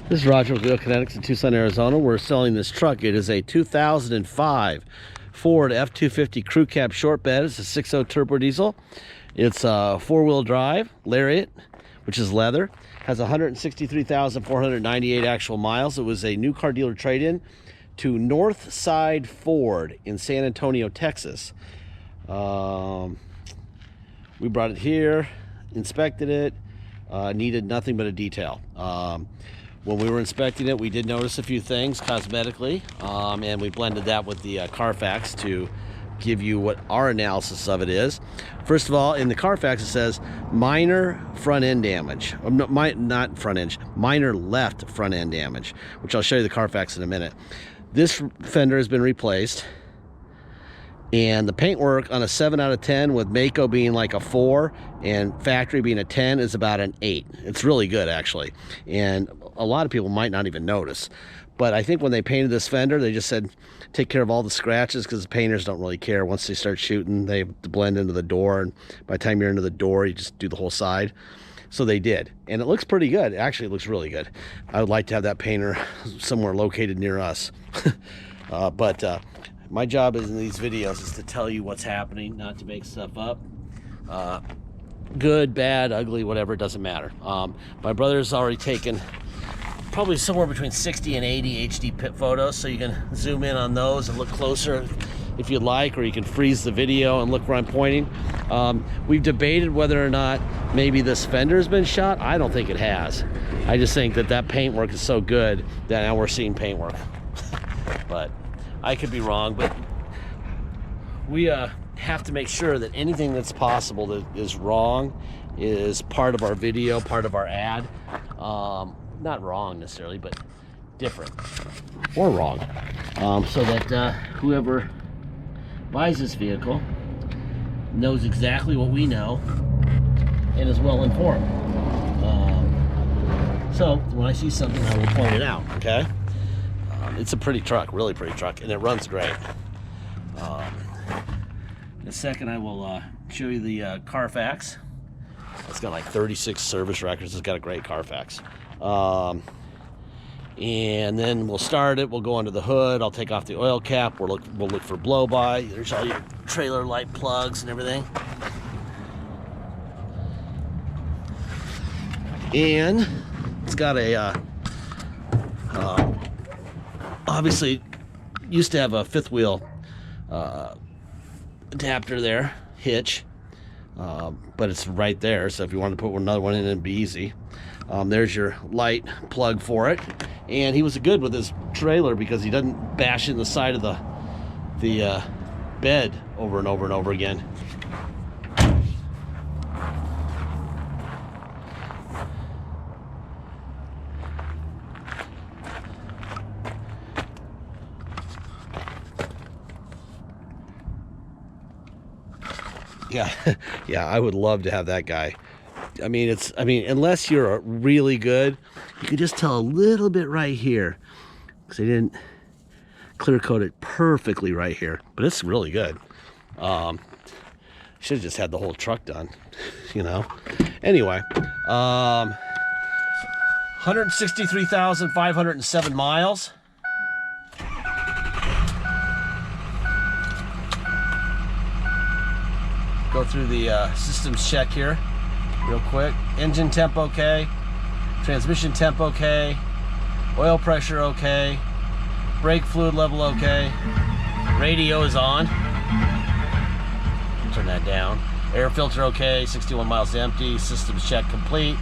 This is Roger with Kinetics in Tucson, Arizona. We're selling this truck. It is a 2005 Ford F250 crew cab short bed. It's a 6.0 turbo diesel. It's a four-wheel drive Lariat, which is leather. Has 163,498 actual miles. It was a new car dealer trade-in to Northside Ford in San Antonio, Texas. We brought it here, inspected it, needed nothing but a detail. When we were inspecting it, we did notice a few things cosmetically, and we blended that with the Carfax to give you what our analysis of it is. First of all, in the Carfax it says minor front end damage. Not front end, minor left front end damage, which I'll show you the Carfax in a minute. This fender has been replaced, and the paintwork on a 7 out of 10 with Mako being like a 4 and factory being a 10 is about an 8. It's really good, actually, and a lot of people might not even notice. But I think when they painted this fender, they just said take care of all the scratches, because the painters don't really care. Once they start shooting, they have to blend into the door, and by the time you're into the door, you just do the whole side. So they did, and it looks pretty good. Actually, it looks really good. I would like to have that painter somewhere located near us. My job is in these videos is to tell you what's happening, not to make stuff up. Good, bad, ugly, whatever, it doesn't matter. My brother's already taken probably somewhere between 60 and 80 HD pit photos, so you can zoom in on those and look closer if you'd like, or you can freeze the video and look where I'm pointing. We've debated whether or not maybe this fender has been shot. I don't think it has. I just think that that paintwork is so good that now we're seeing paintwork. But I could be wrong, but we have to make sure that anything that's possible that is wrong is part of our video, part of our ad. Not wrong necessarily, but different or wrong, so that whoever buys this vehicle knows exactly what we know and is well informed. So when I see something, I will point it out. Okay, it's a pretty truck, really pretty truck, and it runs great. In a second, I will show you the Carfax. It's got like 36 service records. It's got a great Carfax. And then we'll start it. We'll go under the hood. I'll take off the oil cap. We'll look for blow by. There's all your trailer light plugs and everything. And it's got a obviously used to have a fifth wheel adapter there, hitch, but it's right there, so if you want to put another one in, it'd be easy. There's your light plug for it, and he was good with his trailer because he doesn't bash in the side of the bed over and over and over again. Yeah, I would love to have that guy. I mean, unless you're really good, you can just tell a little bit right here, because they didn't clear coat it perfectly right here, but it's really good. Should have just had the whole truck done, you know. Anyway, 163,507 miles. Go through the systems check here real quick. Engine temp okay, transmission temp okay, oil pressure okay, brake fluid level okay, radio is on, turn that down, air filter okay, 61 miles empty, systems check complete.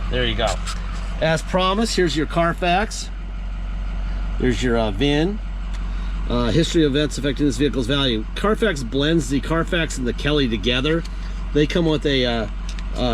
There you go. As promised, here's your Carfax. There's your VIN. History of events affecting this vehicle's value. Carfax blends the Carfax and the Kelly together. They come with a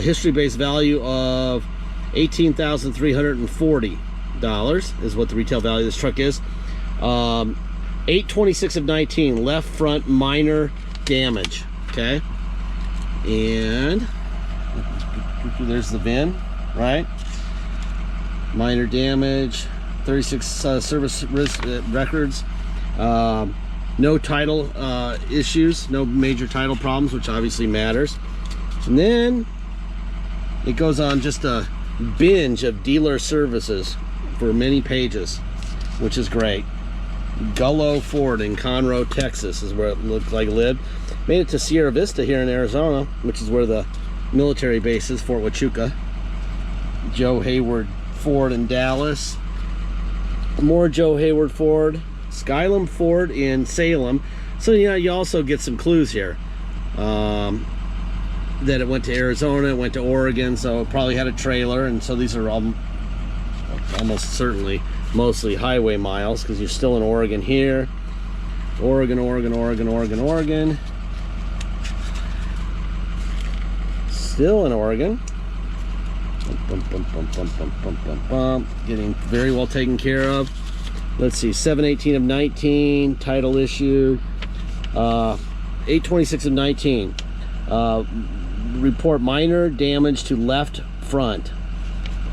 history-based value of $18,340 is what the retail value of this truck is. 826 of 19, left front minor damage. Okay, and there's the VIN, right? Minor damage, 36 service records. No title issues, no major title problems, which obviously matters. And then it goes on just a binge of dealer services for many pages, which is great. Gullo Ford in Conroe, Texas is where it looked like it lived. Made it to Sierra Vista here in Arizona, which is where the military base is, Fort Huachuca. Joe Hayward Ford in Dallas. More Joe Hayward Ford. Skylum Ford in Salem. So yeah, you also get some clues here. That it went to Arizona, it went to Oregon, so it probably had a trailer, and so these are all almost certainly mostly highway miles, because you're still in Oregon here. Oregon, Oregon, Oregon, Oregon, Oregon. Still in Oregon. Bum, bum, bum, bum, bum, bum, bum, bum. Getting very well taken care of. Let's see, 7/18 of 19, title issued. 8/26 of 19. Report minor damage to left front.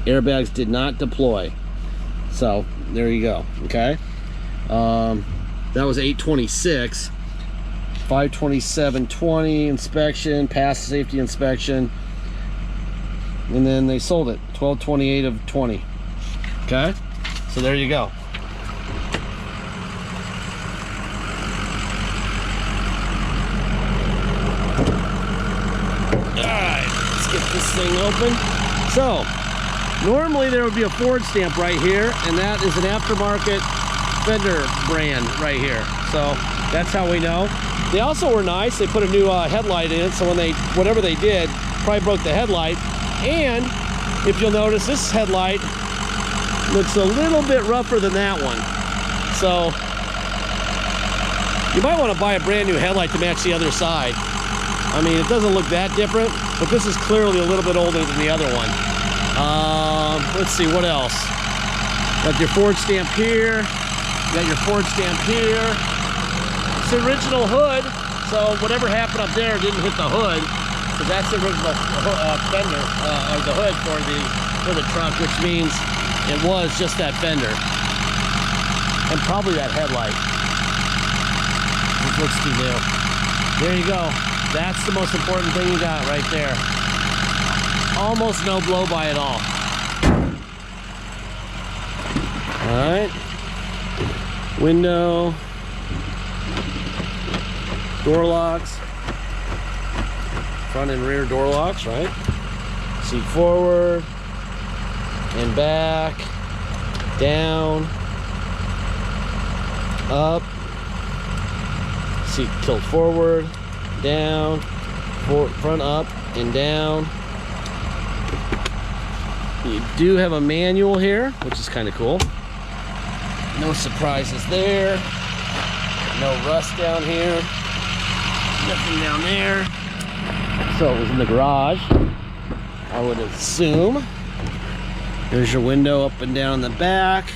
Airbags did not deploy. So there you go. Okay, that was 8/26. 5/27/20 inspection, passed safety inspection, and then they sold it 12/28 of 20. Okay, so there you go. This thing open. So normally there would be a Ford stamp right here, and that is an aftermarket fender brand right here. So that's how we know. They also were nice. They put a new headlight in it, so when whatever they did probably broke the headlight. And if you'll notice, this headlight looks a little bit rougher than that one. So you might want to buy a brand new headlight to match the other side. I mean, it doesn't look that different, but this is clearly a little bit older than the other one. Let's see, what else? Got your Ford stamp here. Got your Ford stamp here. It's the original hood, so whatever happened up there didn't hit the hood, because that's the original fender, or the hood for the truck, which means it was just that fender. And probably that headlight. This looks too new. There you go. That's the most important thing you got right there. Almost no blow by at all. All right. Window. Door locks. Front and rear door locks, right? Seat forward and back. Down. Up. Seat tilt forward. Down, front up and down. You do have a manual here, which is kind of cool. No surprises there. No rust down here. Nothing down there. So it was in the garage, I would assume. There's your window up and down the back.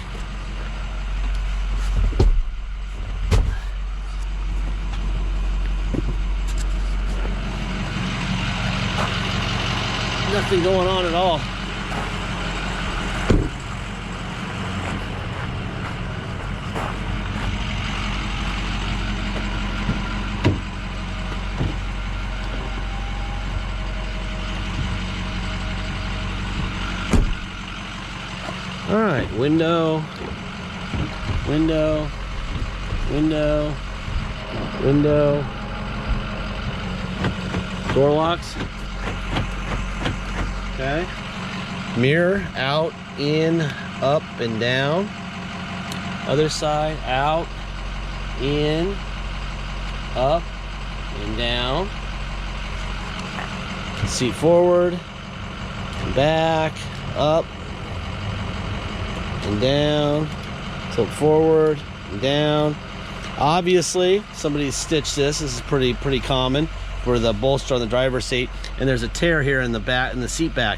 Nothing going on at all. All right, window, window, window, window, door locks. Okay. Mirror out, in, up, and down. Other side, out, in, up, and down. Seat forward, back, up, and down. Tilt forward, and down. Obviously, somebody stitched this. This is pretty common for the bolster on the driver's seat, and there's a tear here in the back, in the seat back.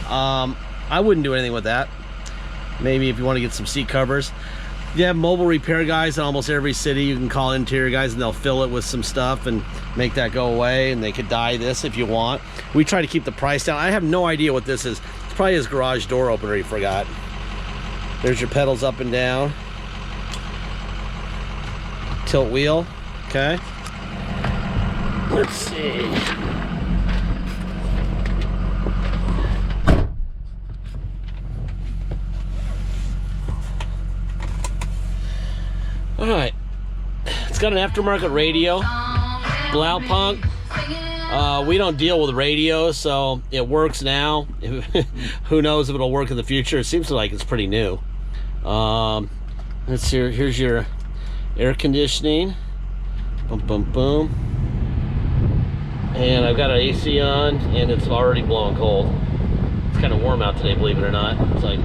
I wouldn't do anything with that. Maybe if you want to get some seat covers. You have mobile repair guys in almost every city. You can call interior guys and they'll fill it with some stuff and make that go away, and they could dye this if you want. We try to keep the price down. I have no idea what this is. It's probably his garage door opener he forgot. There's your pedals up and down. Tilt wheel, okay. Let's see. It's got an aftermarket radio, Blaupunkt. We don't deal with radios, so it works now. Who knows if it'll work in the future? It seems like it's pretty new. Let's see. Here's your air conditioning. Boom, boom, boom. And I've got an AC on, and it's already blowing cold. It's kind of warm out today, believe it or not. It's like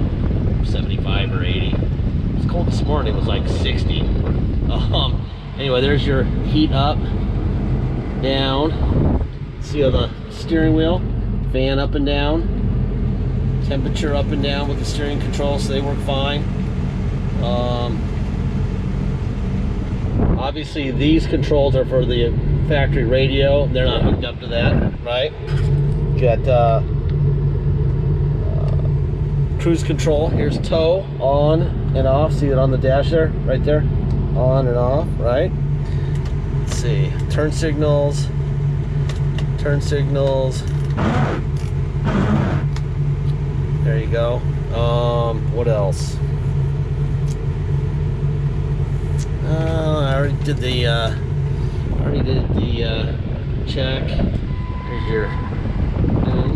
75 or 80. It was cold this morning. It was like 60. Anyway, there's your heat up, down. See on the steering wheel, fan up and down, temperature up and down with the steering controls, so they work fine. Obviously these controls are for the factory radio. They're not hooked up to that, right? Got cruise control. Here's tow, on and off. See it on the dash there, right there? On and off, right? Let's see, turn signals. Turn signals. There you go. What else? I already did the check. Here's your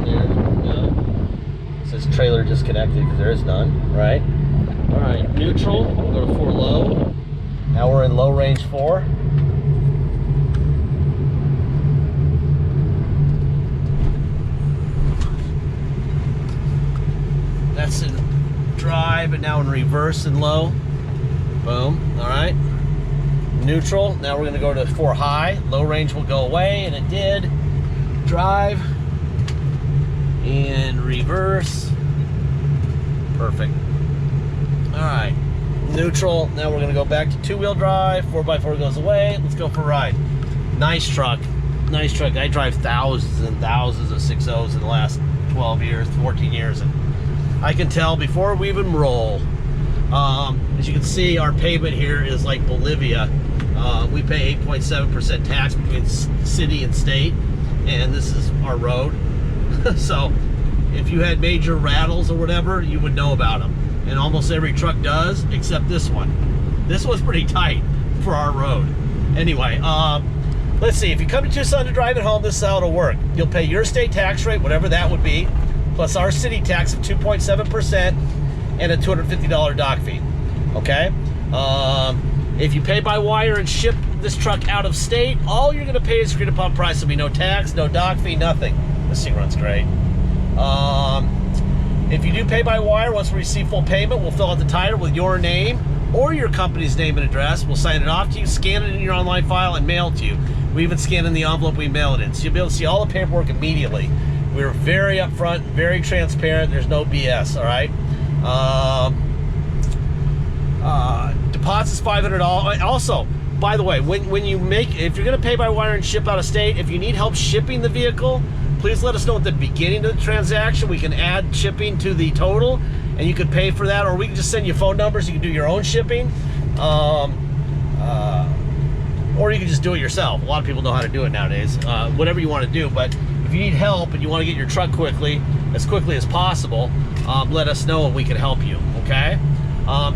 there. No. It says trailer disconnected because there is none, right? All right, neutral. We'll go to 4 low. Now we're in low range 4. That's in drive, and now in reverse and low. Boom. All right. Neutral. Now we're going to go to 4 high. Low range will go away, and it did. Drive and reverse. Perfect. All right. Neutral. Now we're going to go back to 2-wheel drive. 4x4 goes away. Let's go for a ride. Nice truck. Nice truck. I drive thousands and thousands of 6.0s in the last 12 years, 14 years, and I can tell before we even roll. As you can see, our payment here is like Bolivia. We pay 8.7% tax between city and state, and this is our road. So if you had major rattles or whatever, you would know about them. And almost every truck does, except this one. This one's pretty tight for our road. Anyway, let's see. If you come to Tucson to drive it home, this is how it'll work. You'll pay your state tax rate, whatever that would be, plus our city tax of 2.7% and a $250 dock fee. Okay? If you pay by wire and ship this truck out of state, all you're going to pay is agreed upon price. There'll be no tax, no dock fee, nothing. This thing runs great. If you do pay by wire, once we receive full payment, we'll fill out the title with your name or your company's name and address. We'll sign it off to you, scan it in your online file, and mail it to you. We even scan in the envelope we mail it in. So you'll be able to see all the paperwork immediately. We're very upfront, very transparent. There's no BS, all right? Deposit's $500. Also, by the way, when you if you're going to pay by wire and ship out of state, if you need help shipping the vehicle, please let us know at the beginning of the transaction. We can add shipping to the total, and you can pay for that, or we can just send you phone numbers. You can do your own shipping, or you can just do it yourself. A lot of people know how to do it nowadays. Whatever you want to do, but if you need help and you want to get your truck as quickly as possible, let us know and we can help you, okay?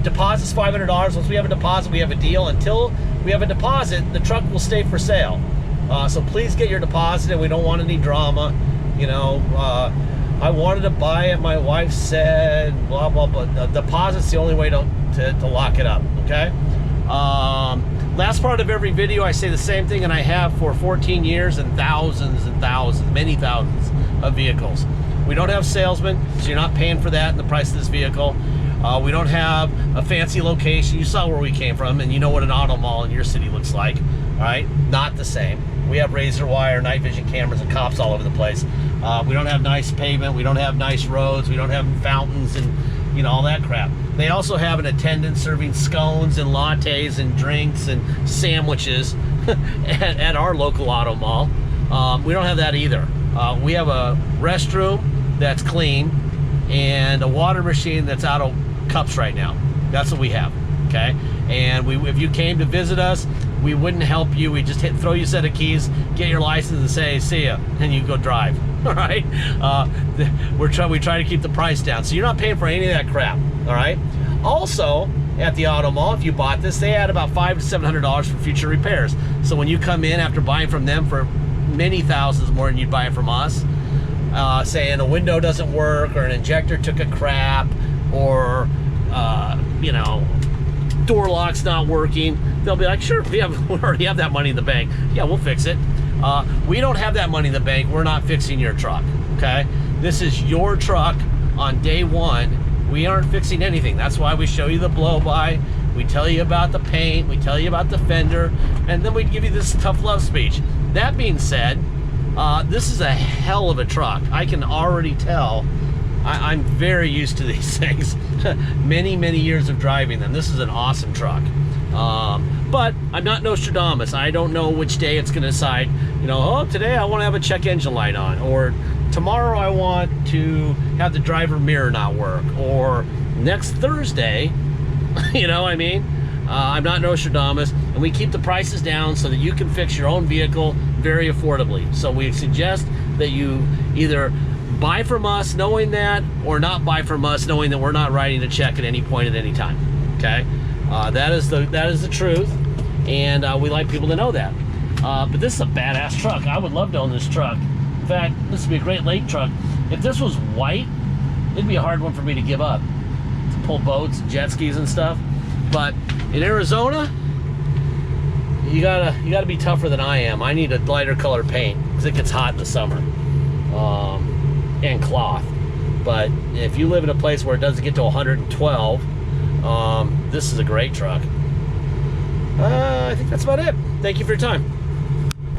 Deposit's $500. Once we have a deposit, we have a deal. Until we have a deposit, the truck will stay for sale. So please get your deposit, and we don't want any drama. You know, I wanted to buy it, my wife said, blah, blah, blah. The deposit's the only way to lock it up, okay? Last part of every video, I say the same thing, and I have for 14 years and thousands, many thousands of vehicles. We don't have salesmen, so you're not paying for that in the price of this vehicle. We don't have a fancy location. You saw where we came from, and you know what an auto mall in your city looks like, all right? Not the same. We have razor wire, night vision cameras, and cops all over the place. We don't have nice pavement. We don't have nice roads. We don't have fountains and, you know, all that crap. They also have an attendant serving scones and lattes and drinks and sandwiches at our local auto mall. We don't have that either. We have a restroom that's clean and a water machine that's out of cups right now. That's what we have, okay? And if you came to visit us, we wouldn't help you. We just throw you a set of keys, get your license, and say, see ya, and you go drive, all right? We try to keep the price down, so you're not paying for any of that crap, all right? Also, at the auto mall, if you bought this, they add about $500 to $700 for future repairs. So when you come in after buying from them for many thousands more than you'd buy it from us, saying a window doesn't work, or an injector took a crap, or you know, door lock's not working, they'll be like, sure, we already have that money in the bank. Yeah, we'll fix it. We don't have that money in the bank. We're not fixing your truck, okay? This is your truck on day one. We aren't fixing anything. That's why we show you the blow-by. We tell you about the paint. We tell you about the fender. And then we give you this tough love speech. That being said, this is a hell of a truck. I can already tell. I'm very used to these things. many years of driving them. This is an awesome truck. But I'm not Nostradamus. I don't know which day it's going to decide, you know, oh, today I want to have a check engine light on, or tomorrow I want to have the driver mirror not work, or next Thursday, you know what I mean? I'm not Nostradamus, and we keep the prices down so that you can fix your own vehicle very affordably. So we suggest that you either buy from us knowing that, or not buy from us knowing that we're not writing a check at any point at any time, okay? That is the truth, and we like people to know that. But this is a badass truck. I would love to own this truck. In fact, this would be a great lake truck. If this was white, it'd be a hard one for me to give up, to pull boats, jet skis and stuff. But in Arizona, you gotta be tougher than I am. I need a lighter color paint because it gets hot in the summer, and cloth. But if you live in a place where it doesn't get to 112, this is a great truck. I think that's about it. Thank you for your time.